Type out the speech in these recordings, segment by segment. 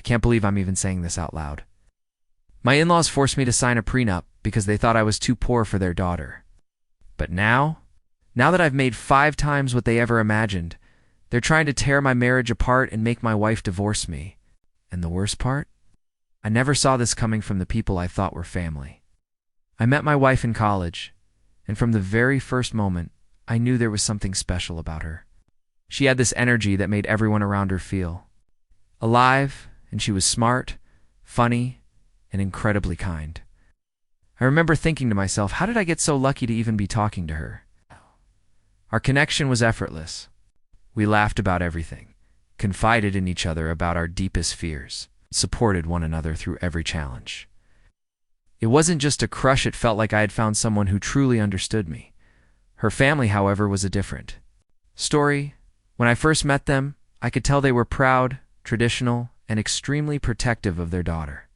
can't believe I'm even saying this out loud. My in-laws forced me to sign a prenup because they thought I was too poor for their daughter. But now that I've made 5 times what they ever imagined, they're trying to tear my marriage apart and make my wife divorce me. And the worst part? I never saw this coming from the people I thought were family. I met my wife in college, and from the very first moment, I knew there was something special about her. She had this energy that made everyone around her feel alive, and she was smart, funny, and incredibly kind. I remember thinking to myself, how did I get so lucky to even be talking to her? Our connection was effortless. We laughed about everything, confided in each other about our deepest fears, supported one another through every challenge. It wasn't just a crush, it felt like I had found someone who truly understood me. Her family, however, was a different story. When I first met them, I could tell they were proud, traditional, and extremely protective of their daughter.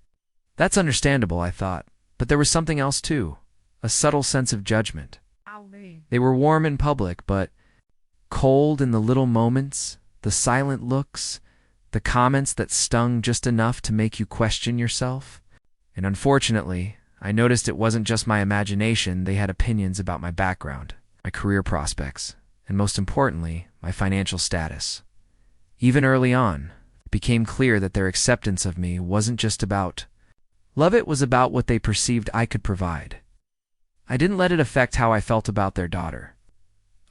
That's understandable, I thought, but there was something else too, a subtle sense of judgment. They were warm in public, but cold in the little moments, the silent looks, the comments that stung just enough to make you question yourself. And unfortunately, I noticed it wasn't just my imagination. They had opinions about my background, my career prospects, and most importantly, my financial status. Even early on, it became clear that their acceptance of me wasn't just about love, it was about what they perceived I could provide. I didn't let it affect how I felt about their daughter.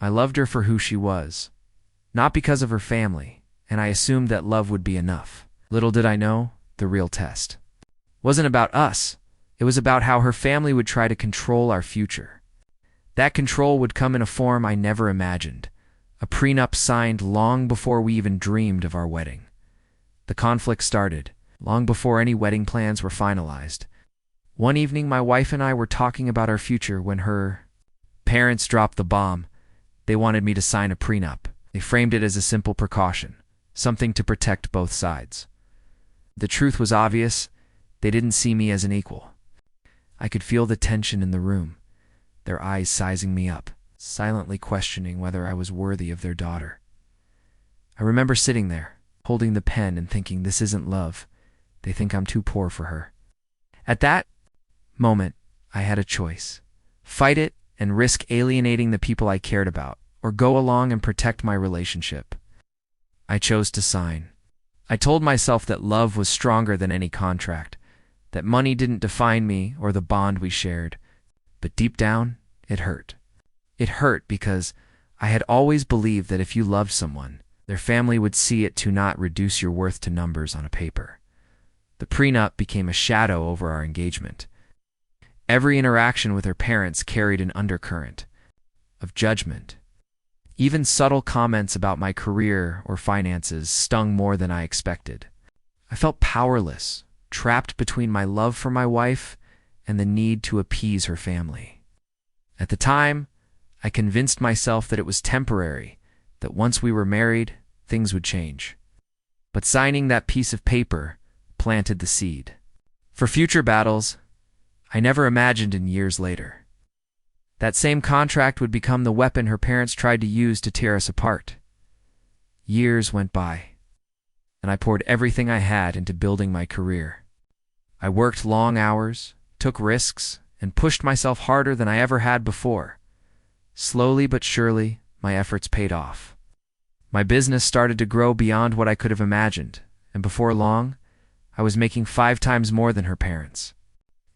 I loved her for who she was, not because of her family, and I assumed that love would be enough. Little did I know, the real test wasn't about us. It was about how her family would try to control our future. That control would come in a form I never imagined, a prenup signed long before we even dreamed of our wedding. The conflict started long before any wedding plans were finalized. One evening, my wife and I were talking about our future when her parents dropped the bomb. They wanted me to sign a prenup. They framed it as a simple precaution, something to protect both sides. The truth was obvious. They didn't see me as an equal. I could feel the tension in the room, their eyes sizing me up, silently questioning whether I was worthy of their daughter. I remember sitting there, holding the pen and thinking, this isn't love. They think I'm too poor for her. At that moment, I had a choice. Fight it and risk alienating the people I cared about, or go along and protect my relationship. I chose to sign. I told myself that love was stronger than any contract, that money didn't define me or the bond we shared. But deep down, it hurt. It hurt because I had always believed that if you loved someone, their family would see it to not reduce your worth to numbers on a paper. The prenup became a shadow over our engagement. Every interaction with her parents carried an undercurrent of judgment. Even subtle comments about my career or finances stung more than I expected. I felt powerless, trapped between my love for my wife and the need to appease her family. At the time, I convinced myself that it was temporary, that once we were married, things would change. But signing that piece of paper planted the seed. For future battles, I never imagined in years later. That same contract would become the weapon her parents tried to use to tear us apart. Years went by, and I poured everything I had into building my career. I worked long hours, took risks, and pushed myself harder than I ever had before. Slowly but surely, my efforts paid off. My business started to grow beyond what I could have imagined, and before long, I was making 5 times more than her parents.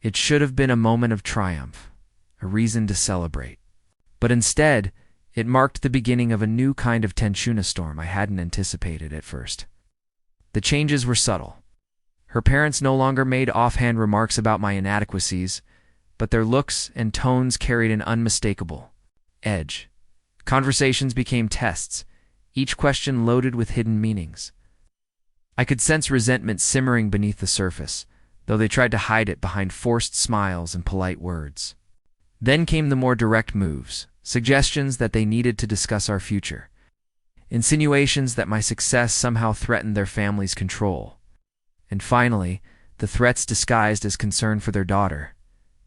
It should have been a moment of triumph, a reason to celebrate. But instead, it marked the beginning of a new kind of tensiona storm I hadn't anticipated at first. The changes were subtle. Her parents no longer made offhand remarks about my inadequacies, but their looks and tones carried an unmistakable edge. Conversations became tests, each question loaded with hidden meanings. I could sense resentment simmering beneath the surface, though they tried to hide it behind forced smiles and polite words. Then came the more direct moves, suggestions that they needed to discuss our future, insinuations that my success somehow threatened their family's control. And finally, the threats disguised as concern for their daughter,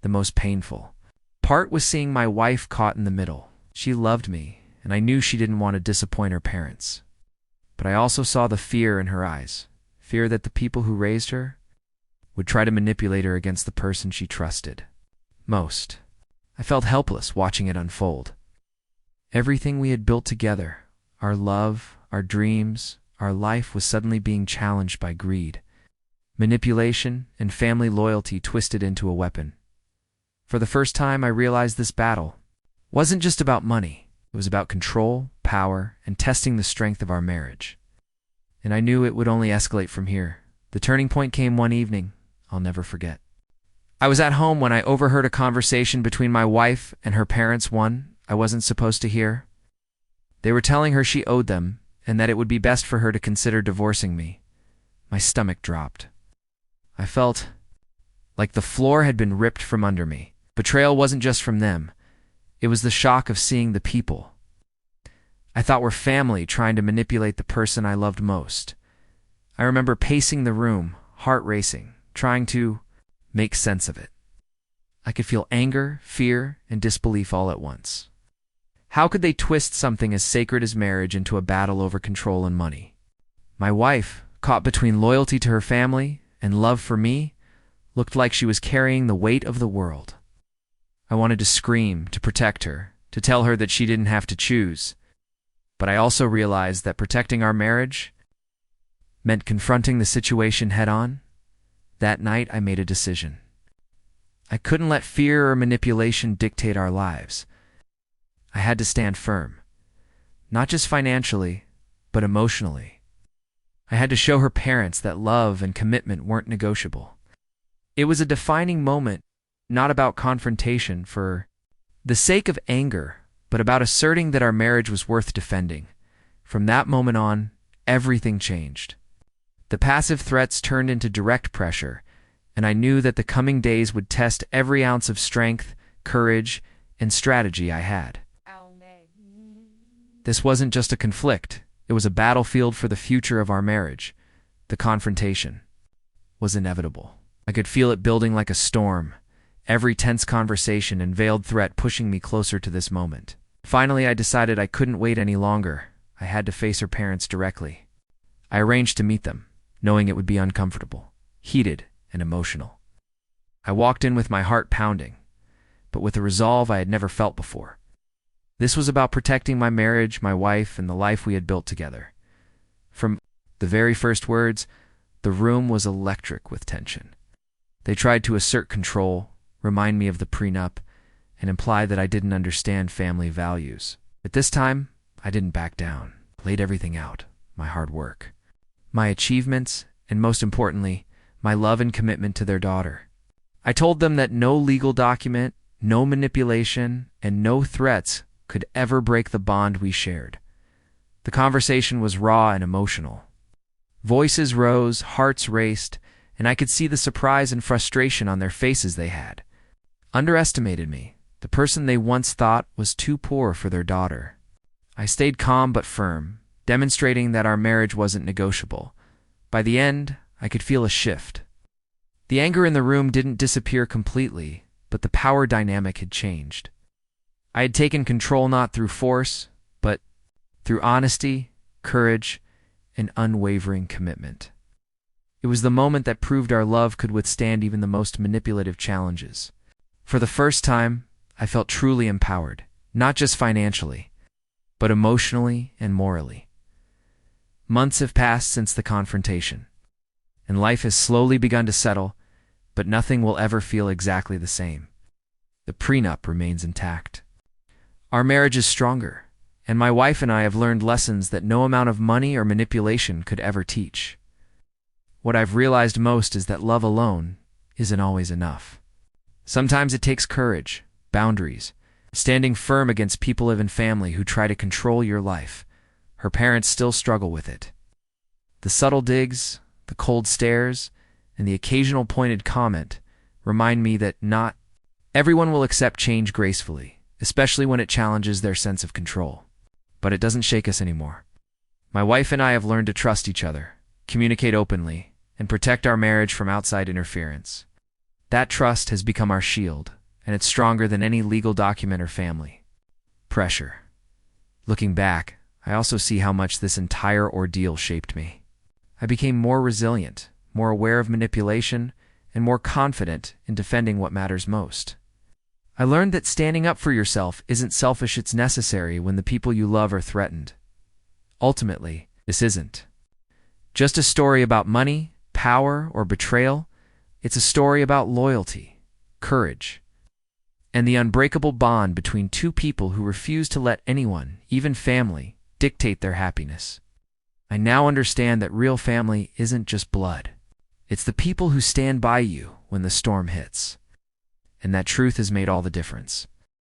the most painful part was seeing my wife caught in the middle. She loved me, and I knew she didn't want to disappoint her parents. But I also saw the fear in her eyes, fear that the people who raised her would try to manipulate her against the person she trusted most. I felt helpless watching it unfold. Everything we had built together, our love, our dreams, our life was suddenly being challenged by greed, manipulation, and family loyalty twisted into a weapon. For the first time, I realized this battle wasn't just about money. It was about control, power, and testing the strength of our marriage. And I knew it would only escalate from here. The turning point came one evening I'll never forget. I was at home when I overheard a conversation between my wife and her parents, one I wasn't supposed to hear. They were telling her she owed them and that it would be best for her to consider divorcing me. My stomach dropped. I felt like the floor had been ripped from under me. Betrayal wasn't just from them. It was the shock of seeing the people I thought were family trying to manipulate the person I loved most. I remember pacing the room, heart racing, trying to make sense of it. I could feel anger, fear, and disbelief all at once. How could they twist something as sacred as marriage into a battle over control and money? My wife, caught between loyalty to her family and love for me, looked like she was carrying the weight of the world. I wanted to scream, to protect her, to tell her that she didn't have to choose. But I also realized that protecting our marriage meant confronting the situation head-on. That night, I made a decision. I couldn't let fear or manipulation dictate our lives. I had to stand firm, not just financially, but emotionally. I had to show her parents that love and commitment weren't negotiable. It was a defining moment, not about confrontation for the sake of anger, but about asserting that our marriage was worth defending. From that moment on, everything changed. The passive threats turned into direct pressure, and I knew that the coming days would test every ounce of strength, courage, and strategy I had. This wasn't just a conflict. It was a battlefield for the future of our marriage. The confrontation was inevitable. I could feel it building like a storm, every tense conversation and veiled threat pushing me closer to this moment. Finally, I decided I couldn't wait any longer. I had to face her parents directly. I arranged to meet them, knowing it would be uncomfortable, heated, and emotional. I walked in with my heart pounding, but with a resolve I had never felt before. This was about protecting my marriage, my wife, and the life we had built together. From the very first words, the room was electric with tension. They tried to assert control, remind me of the prenup, and imply that I didn't understand family values. At this time, I didn't back down. I laid everything out, my hard work, my achievements, and most importantly, my love and commitment to their daughter. I told them that no legal document, no manipulation, and no threats could ever break the bond we shared. The conversation was raw and emotional. Voices rose, hearts raced, and I could see the surprise and frustration on their faces. They had underestimated me, the person they once thought was too poor for their daughter. I stayed calm but firm, demonstrating that our marriage wasn't negotiable. By the end, I could feel a shift. The anger in the room didn't disappear completely, but the power dynamic had changed. I had taken control not through force, but through honesty, courage, and unwavering commitment. It was the moment that proved our love could withstand even the most manipulative challenges. For the first time, I felt truly empowered, not just financially, but emotionally and morally. Months have passed since the confrontation, and life has slowly begun to settle, but nothing will ever feel exactly the same. The prenup remains intact. Our marriage is stronger, and my wife and I have learned lessons that no amount of money or manipulation could ever teach. What I've realized most is that love alone isn't always enough. Sometimes it takes courage, boundaries, standing firm against people and family who try to control your life. Her parents still struggle with it. The subtle digs, the cold stares, and the occasional pointed comment remind me that not everyone will accept change gracefully, especially when it challenges their sense of control. But it doesn't shake us anymore. My wife and I have learned to trust each other, communicate openly, and protect our marriage from outside interference. That trust has become our shield, and it's stronger than any legal document or family pressure. Looking back, I also see how much this entire ordeal shaped me. I became more resilient, more aware of manipulation, and more confident in defending what matters most. I learned that standing up for yourself isn't selfish, it's necessary when the people you love are threatened. Ultimately, this isn't just a story about money, power, or betrayal. It's a story about loyalty, courage, and the unbreakable bond between two people who refuse to let anyone, even family, dictate their happiness. I now understand that real family isn't just blood. It's the people who stand by you when the storm hits. And that truth has made all the difference.